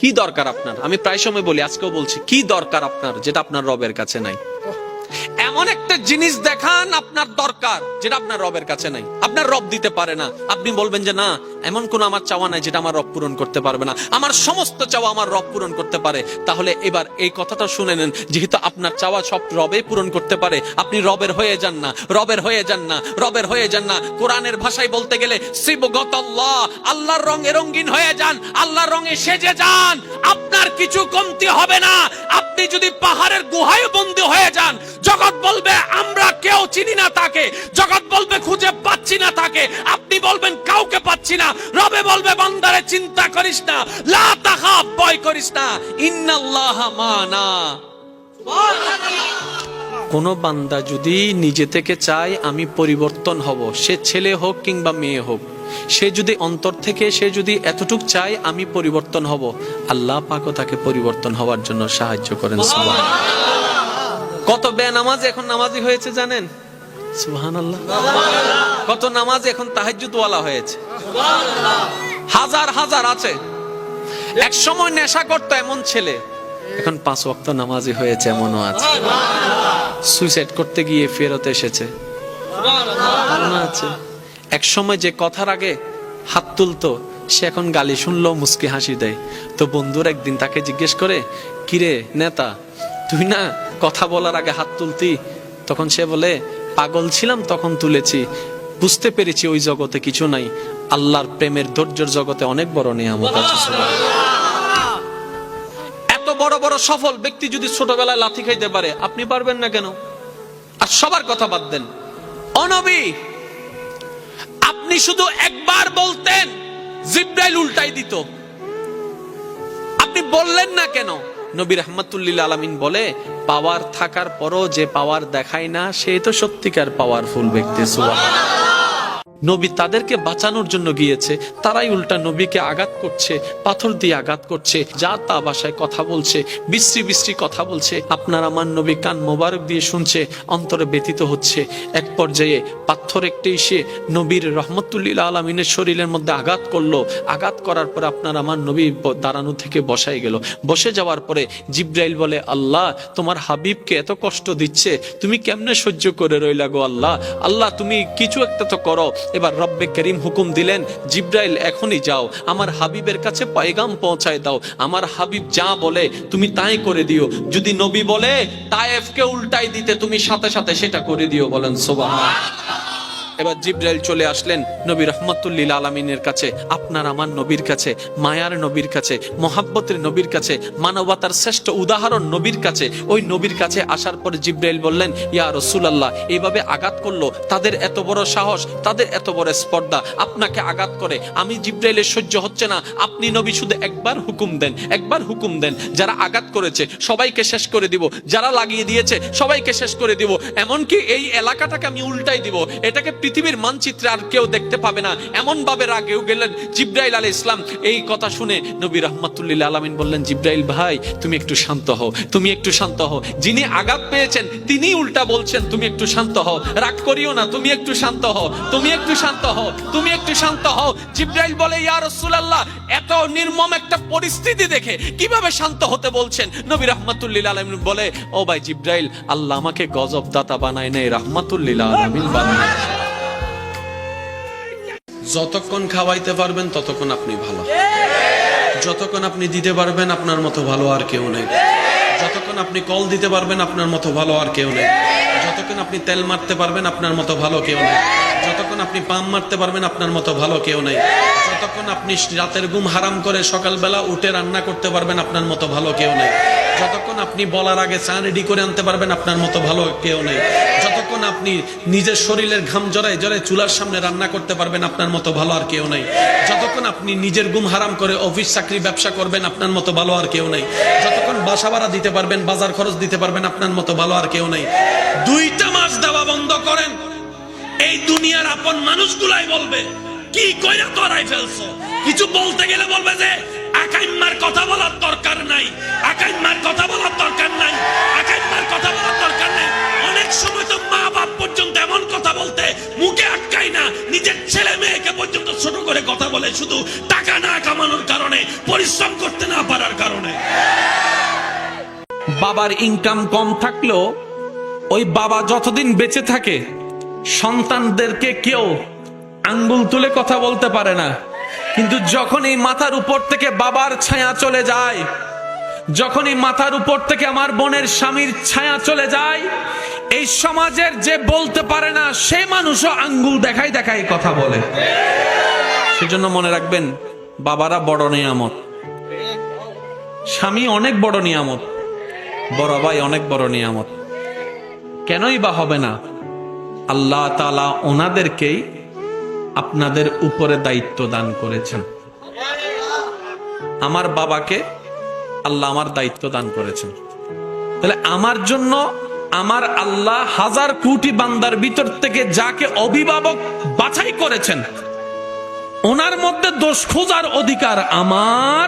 কি দরকার আপনার? আমি প্রায় সময় বলি, আজকেও বলছি, কি দরকার আপনার যেটা আপনার রবের কাছে নাই? এমন একটা জিনিস দেখান আপনার দরকার যেটা আপনার রবের কাছে নাই, আপনার রব দিতে পারে না। আপনি বলবেন যে না, এমন কোন আমার চাওয়া নাই যেটা আমার রব পূরণ করতে পারবে না, আমার সমস্ত চাওয়া আমার রব পূরণ করতে পারে। তাহলে এবার এই কথাটা শুনে নেন, যেহেতু আপনার চাওয়া সব রবে পূরণ করতে পারে, আপনি রবের হয়ে যান না, রবের হয়ে যান না, রবের হয়ে যান না। কোরআনের ভাষায় বলতে গেলে সিবগতাল্লাহ, আল্লাহর রঙে রঙিন হয়ে যান, আল্লাহর রঙে সেজে যান, আপনার কিছু কমতি হবে না। আপনি যদি পাহাড়ের গুহায় বন্দী হয়ে যান, জগৎ বলবে আমরা কেউ চিনি না তাকে, জগৎ বলবে খুঁজে পাচ্ছি না তাকে, আপনি বলবেন কাউকে পাচ্ছি না, রবে বলবে বান্দারে চিন্তা করিস না, লা তাখাফ, ভয় করিস না, ইন্নাল্লাহা মানা। কোন বান্দা যদি নিজে থেকে চায় আমি পরিবর্তন হব, সে ছেলে হোক কিংবা মেয়ে হোক, সে যদি অন্তর থেকে সে যদি এতটুক চায় আমি পরিবর্তন হব, আল্লাহ পাকও তাকে পরিবর্তন হওয়ার জন্য সাহায্য করেন। সুবহানাল্লাহ। কত বেনামাজ এখন নামাজি হয়েছে জানেন? সুবহানাল্লাহ। কত নামাজ এখন তাহাজ্জুদ ওয়ালা হয়েছে, হাজার হাজার আছে। এক সময় নেশা করতো এমন ছেলে, এখন 5 ওয়াক্ত নামাজি হয়েছে এমনও আছে। সুইসাইড করতে গিয়ে ফেরত এসেছে, আছে। এক সময় যে কথার আগে হাত তুলতো, সে এখন গালি শুনলেও মুস্কি হাসি দেয়। তো বন্ধুর একদিন তাকে জিজ্ঞেস করে, কিরে নেতা, তুই না কথা বলার আগে হাত তুলতি? তখন সে বলে, পাগল ছিলাম তখন তুলেছি, বুঝতে পেরেছি ওই জগতে কিছু নাই, আল্লাহর প্রেমের ধৈর্যের জগতে অনেক বড় নিয়ামত আছে। এত বড় বড় সফল ব্যক্তি যদি ছোটবেলায় লাথি খাইতে পারে, আপনি পারবেন না কেন? আর সবার কথা বাদ দেন, ও নবী, আপনি শুধু একবার বলতেন জিবরাইল উল্টাই দিত, আপনি বললেন না কেন? নবী রাহমাতুল লিল আলামিন বলে, পাওয়ার থাকার পরও যে পাওয়ার দেখায় না, সে তো সত্যিকার পাওয়ারফুল ব্যক্তি। সুবহানাল্লাহ। নবী তাদেরকে বাঁচানোর জন্য গিয়েছে, তারাই উল্টা নবীকে আঘাত করছে, পাথর দিয়ে আঘাত করছে, যা তা ভাষায় কথা বলছে, বিশ্রী বিশ্রী কথা বলছে। আপনার আমার নবী কান মোবারক দিয়ে শুনছে, অন্তরে ব্যথিত হচ্ছে। এক পর্যায়ে পাথর একটি এসে নবীর রহমাতুল লিল আলামিনের শরীরের মধ্যে আঘাত করলো। আঘাত করার পরে আপনার আমার নবী দাঁড়ানো থেকে বসাই গেল। বসে যাওয়ার পরে জিবরাইল বলে, আল্লাহ তোমার হাবিবকে এত কষ্ট দিচ্ছে, তুমি কেমনে সহ্য করে রইলা গো আল্লাহ? আল্লাহ তুমি কিছু একটা তো করো। এবার রব্বে করিম হুকুম দিলেন, জিবরাইল এখনই যাও, আমার হাবিবের কাছে পয়গাম পৌঁছায় দাও, আমার হাবিব যা বলে তুমি তাই করে দিও। যদি নবী বলে তায়েফকে উল্টাই দিতে, তুমি সাথে সাথে সেটা করে দিও। বলেন সুবহানাল্লাহ। এবার জিবরাইল চলে আসলেন নবী রাহমাতুল লিল আলামিনের কাছে, আপনার আমার নবীর কাছে, মায়ার নবীর কাছে, মহাব্বতের নবীর কাছে, মানবতার শ্রেষ্ঠ উদাহরণ নবীর কাছে। ওই নবীর কাছে আসার পরে জিবরাইল বললেন, ইয়া রাসূলুল্লাহ, এইভাবে আঘাত করলো, তাদের এত বড় সাহস, তাদের এত বড় স্পর্ধা, আপনাকে আঘাত করে আমি জিবরাইলের সহ্য হচ্ছে না। আপনি নবী শুধু একবার হুকুম দেন, একবার হুকুম দেন, যারা আঘাত করেছে সবাইকে শেষ করে দিব, যারা লাগিয়ে দিয়েছে সবাইকে শেষ করে দিব, এমনকি এই এলাকাটাকে আমি উল্টাই দিব, এটাকে পৃথিবীর মানচিত্রে আর কেউ দেখতে পাবে না, এমন ভাবে রাগেও গেলেন জিবরাইল আলাইহিস সালাম। এই কথা শুনে নবী রাহমাতুল লিল আলামিন বললেন, জিবরাইল ভাই তুমি একটু শান্ত হও, তুমি একটু শান্ত হও, যিনি আঘাত পেয়েছেন তিনি উল্টা বলছেন তুমি একটু শান্ত হও, রাগ করিও না, তুমি একটু শান্ত হও, তুমি একটু শান্ত হও, তুমি একটু শান্ত হও। জিবরাইল বলে, ইয়া রাসূলুল্লাহ, এত নির্মম একটা পরিস্থিতি দেখে কিভাবে শান্ত হতে বলছেন? নবী রাহমাতুল লিল আলামিন বলে, ও ভাই জিবরাইল, আল্লাহ আমাকে গজব দাতা বানায় নাই, রাহমাতুল লিল আলামিন বানায়। যতক্ষণ খাওয়াইতে পারবেন ততক্ষণ আপনি ভালো, যতক্ষণ আপনি দিতে পারবেন আপনার মতো ভালো আর কেউ নেই, যতক্ষণ আপনি কল দিতে পারবেন আপনার মতো ভালো আর কেউ নেই, যতক্ষণ আপনি তেল মারতে পারবেন আপনার মতো ভালো কেউ নেই, যতক্ষণ আপনি পাম মারতে পারবেন আপনার মতো ভালো কেউ নেই, যতক্ষণ আপনি রাতের ঘুম হারাম করে সকালবেলা উঠে রান্না করতে পারবেন আপনার মতো ভালো কেউ নেই, যতক্ষণ আপনি বলার আগে চা রেডি করে আনতে পারবেন আপনার মতো ভালো কেউ নেই, যতক্ষণ আপনি নিজের শরীরের ঘাম জড়ায় জড়ায় চুলার সামনে রান্না করতে পারবেন আপনার মতো ভালো আর কেউ নেই, যতক্ষণ আপনি নিজের ঘুম হারাম করে অফিস চাকরি ব্যবসা করবেন আপনার মতো ভালো আর কেউ নেই, যতক্ষণ বাসা ভাড়া দিতে পারবেন, বাজার খরচ দিতে পারবেন আপনার মতো ভালো আর কেউ নেই। 2টা মাস দেওয়া বন্ধ করেন, এই দুনিয়ার আপন মানুষগুলাই বলবে কি কইরা তোরাই ফেলছো। কিছু বলতে গেলে বলবে যে আকাইম্মার কথা বলার দরকার নাই, আকাইম্মার কথা বলার দরকার নাই, আকাইম্মার কথা বলার দরকার নাই। অনেক সময় তো মা বাপ পর্যন্ত এমন কথা বলতে মুখে আটকাই না, নিজের ছেলে মেয়েকে পর্যন্ত ছোট করে কথা বলে, শুধু টাকা না কামানোর কারণে, পরিশ্রম করতে না পারার কারণে। বাবার ইনকাম কম থাকলেও ওই বাবা যতদিন বেঁচে থাকে সন্তানদেরকে কেউ আঙ্গুল তুলে কথা বলতে পারে না। কিন্তু যখন এই মাথার উপর থেকে বাবার ছায়া চলে যায়, যখন এই মাথার উপর থেকে আমার বোনের স্বামীর ছায়া চলে যায়, এই সমাজের যে বলতে পারে না সে মানুষও আঙ্গুল দেখাই দেখাই কথা বলে। সেজন্য মনে রাখবেন, বাবারা বড় নিয়ামত, স্বামী অনেক বড় নিয়ামত, বড় ভাই অনেক বড় নিয়ামত। কেনই বা হবে না? আল্লাহ তাআলা ওনাদেরকেই আপনাদের উপরে দায়িত্ব দান করেছেন। আমার বাবাকে আল্লাহ আমার দায়িত্ব দান করেছেন। তাহলে আমার জন্য আমার আল্লাহ হাজার কোটি বান্দার ভিতর থেকে যাকে অভিভাবক বাছাই করেছেন, ওনার মধ্যে দোষ খোঁজার অধিকার আমার